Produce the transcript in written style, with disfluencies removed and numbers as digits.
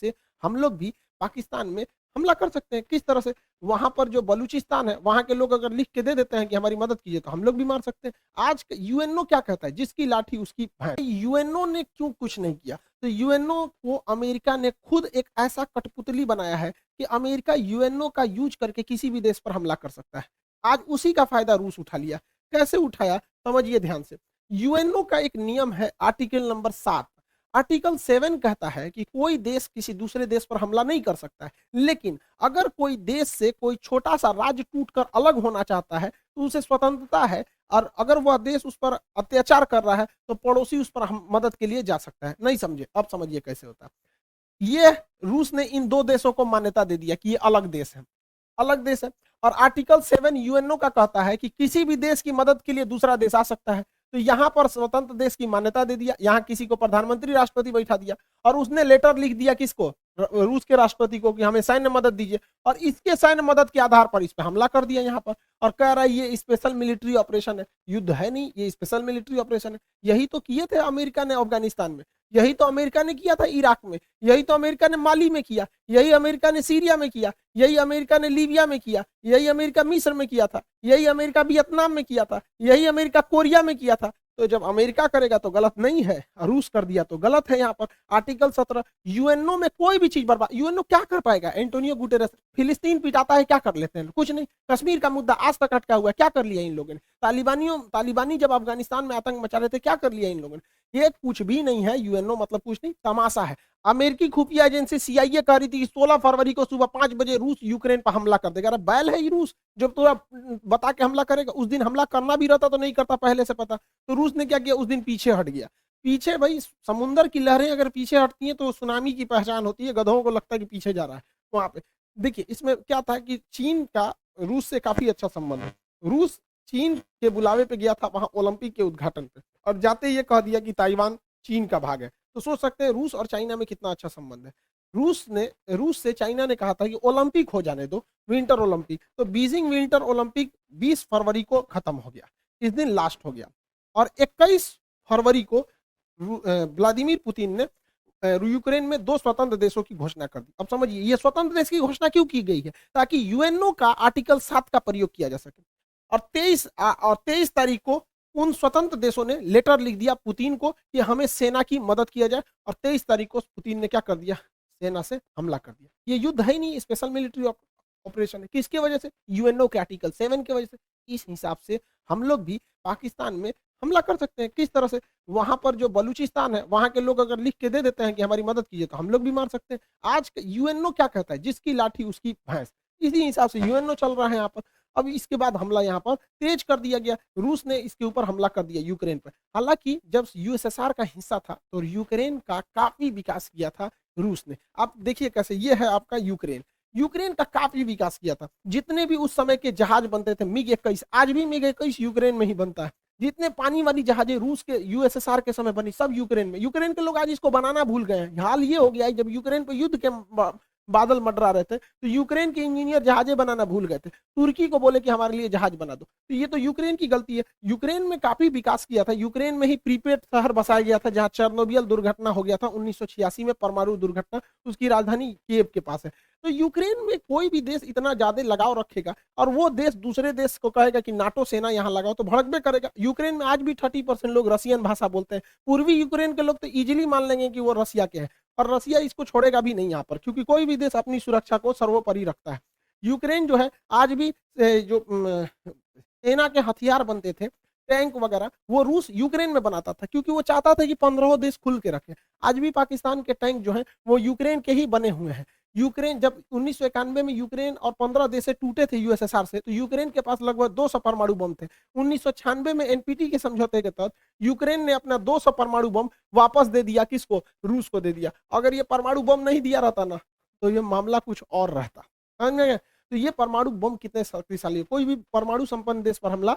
से हम लोग भी पाकिस्तान में हमला कर सकते हैं। किस तरह से? वहां पर जो बलूचिस्तान है वहां के लोग अगर लिख के दे देते हैं कि हमारी मदद कीजिए तो हम लोग भी मार सकते हैं। आज यूएनओ क्या कहता है? जिसकी लाठी उसकी भैंस। यूएनओ ने क्यों कुछ नहीं किया? तो यूएनओ को अमेरिका ने खुद एक ऐसा कठपुतली बनाया है कि अमेरिका यूएनओ का यूज करके किसी भी देश पर हमला कर सकता है। आज उसी का फायदा रूस उठा लिया। कैसे उठाया समझिए ध्यान से। यूएनओ का एक नियम है आर्टिकल नंबर 7। आर्टिकल 7 कहता है कि कोई देश किसी दूसरे देश पर हमला नहीं कर सकता है, लेकिन अगर कोई देश से कोई छोटा सा राज्य टूटकर अलग होना चाहता है तो उसे स्वतंत्रता है, और अगर वह देश उस पर अत्याचार कर रहा है तो पड़ोसी उस पर मदद के लिए जा सकता है। नहीं समझे? अब समझिए कैसे होता है। ये रूस ने इन दो देशों को मान्यता दे दिया कि ये अलग देश है, अलग देश है। और आर्टिकल 7 यूएनओ का कहता है कि किसी भी देश की मदद के लिए दूसरा देश आ सकता है। तो यहां पर स्वतंत्र देश की मान्यता दे दिया, यहां किसी को प्रधानमंत्री राष्ट्रपति बैठा दिया, और उसने लेटर लिख दिया किसको? रूस के राष्ट्रपति को कि हमें सैन्य मदद दीजिए, और इसके सैन्य मदद के आधार पर इस पर हमला कर दिया यहां पर, और कह रहा है ये स्पेशल मिलिट्री ऑपरेशन है। युद्ध है नहीं, ये स्पेशल मिलिट्री ऑपरेशन है। यही तो किए थे अमेरिका ने अफगानिस्तान में, यही तो अमेरिका ने किया था इराक में, यही तो अमेरिका ने माली में किया, यही अमेरिका ने सीरिया में किया, यही अमेरिका ने लीबिया में किया, यही अमेरिका मिस्र में किया था, यही अमेरिका वियतनाम में किया था, यही अमेरिका कोरिया में किया था। तो जब अमेरिका करेगा तो गलत नहीं है, रूस कर दिया तो गलत है। यहाँ पर आर्टिकल 17 यूएनओ में कोई भी चीज बर्बाद, यूएनओ क्या कर पाएगा? एंटोनियो गुटेरेस फिलिस्तीन पिटाता है, क्या कर लेते हैं? कुछ नहीं। कश्मीर का मुद्दा आज तक अटका हुआ है, क्या कर लिया इन लोगों ने? तालिबानी जब अफगानिस्तान में आतंक मचा रहे थे, क्या कर लिया इन लोगों ने? ये कुछ भी नहीं है। यूएनओ मतलब कुछ नहीं, तमाशा है। अमेरिकी खुफिया एजेंसी सीआईए कह रही थी कि 16 फरवरी को सुबह 5 बजे रूस यूक्रेन पर हमला कर देगा। अरे बैल है ये रूस, जब पूरा बता के हमला करेगा। उस दिन हमला करना भी रहता तो नहीं करता पहले से पता। तो रूस ने क्या किया? उस दिन पीछे हट गया। पीछे भाई, समुद्र की लहरें अगर पीछे हटती हैं तो सुनामी की पहचान होती है। गधों को लगता है कि पीछे जा रहा है वहां पे। देखिए इसमें क्या था कि चीन का रूस से काफी अच्छा संबंध है। रूस चीन के बुलावे पे गया था वहां ओलंपिक के उद्घाटन पे, और जाते ये कह दिया कि ताइवान चीन का भाग है। तो सोच सकते हैं रूस और चाइना में कितना अच्छा संबंध है। रूस से चाइना ने कहा था कि ओलंपिक हो जाने दो, विंटर ओलंपिक। तो बीजिंग विंटर ओलंपिक 20 फरवरी को खत्म हो गया, इस दिन लास्ट हो गया। और 21 फरवरी को व्लादिमीर पुतिन ने यूक्रेन में 2 स्वतंत्र देशों की घोषणा कर दी। अब समझिए ये स्वतंत्र देश की घोषणा क्यों की गई है? ताकि यूएनओ का आर्टिकल 7 का प्रयोग किया जा सके। और 23 तारीख को उन स्वतंत्र देशों ने लेटर लिख दिया पुतिन को कि हमें सेना की मदद किया जाए, और 23 तारीख को पुतिन ने क्या कर दिया? सेना से हमला कर दिया। ये युद्ध है ही नहीं, स्पेशल मिलिट्री ऑपरेशन है। किसकी वजह से? यूएनओ के आर्टिकल 7 की वजह से। इस हिसाब से हम लोग भी पाकिस्तान में हमला कर सकते हैं। किस तरह से? वहां पर जो बलूचिस्तान है वहां के लोग अगर लिख के दे देते हैं कि हमारी मदद कीजिए तो हम लोग भी मार सकते हैं। आज यूएनओ क्या कहता है? जिसकी लाठी उसकी भैंस। इसी हिसाब से यूएनओ चल रहा है यहाँ पर। अब इसके बाद हमला यहाँ पर तेज कर दिया गया। रूस ने इसके ऊपर हमला कर दिया यूक्रेन पर। हालांकि जब यूएसएसआर का हिस्सा था तो यूक्रेन का काफी विकास किया था रूस ने। आप देखिए कैसे, ये है आपका यूक्रेन। यूक्रेन का काफी विकास किया था। जितने भी उस समय के जहाज बनते थे मिग 21, आज भी मिग 21 यूक्रेन में ही बनता है। जितने पानी वाली जहाजें रूस के यूएसएसआर के समय बनी सब यूक्रेन में। यूक्रेन के लोग आज इसको बनाना भूल गए हैं। हाल ये हो गया है जब यूक्रेन पर युद्ध के बादल मंडरा रहे थे तो यूक्रेन के इंजीनियर जहाजें बनाना भूल गए थे। तुर्की को बोले कि हमारे लिए जहाज बना दो। तो ये तो यूक्रेन की गलती है। यूक्रेन में काफी विकास किया था। यूक्रेन में ही प्रीपेड शहर बसाया गया था जहां चेर्नोबिल दुर्घटना हो गया था 1986 में, परमाणु दुर्घटना। उसकी राजधानी कीव के पास है। तो यूक्रेन में कोई भी देश इतना ज्यादा लगाव रखेगा और वो देश दूसरे देश को कहेगा कि नाटो सेना यहाँ लगाओ तो भड़कबे करेगा। यूक्रेन में आज भी 30% लोग रसियन भाषा बोलते हैं। पूर्वी यूक्रेन के लोग तो इजीली मान लेंगे कि वो रसिया के हैं, और रसिया इसको छोड़ेगा भी नहीं यहाँ पर, क्योंकि कोई भी देश अपनी सुरक्षा को सर्वोपरि रखता है। यूक्रेन जो है आज भी जो सेना के हथियार बनते थे, टैंक वगैरह, वो रूस यूक्रेन में बनाता था, क्योंकि वो चाहता था कि 15 देश खुल के रखे। आज भी पाकिस्तान के टैंक जो है वो यूक्रेन के ही बने हुए हैं। यूक्रेन जब 1991 में यूक्रेन और 15 देश से टूटे थे यूएसएसआर से, तो यूक्रेन के पास लगभग 200 परमाणु बम थे। 1996 में एनपीटी के समझौते के तहत यूक्रेन ने अपना 200 परमाणु बम वापस दे दिया। किसको? रूस को दे दिया। अगर ये परमाणु बम नहीं दिया रहता ना तो ये मामला कुछ और रहता। समझ में? तो ये परमाणु बम कितने शक्तिशाली है, कोई भी परमाणु संपन्न देश पर हमला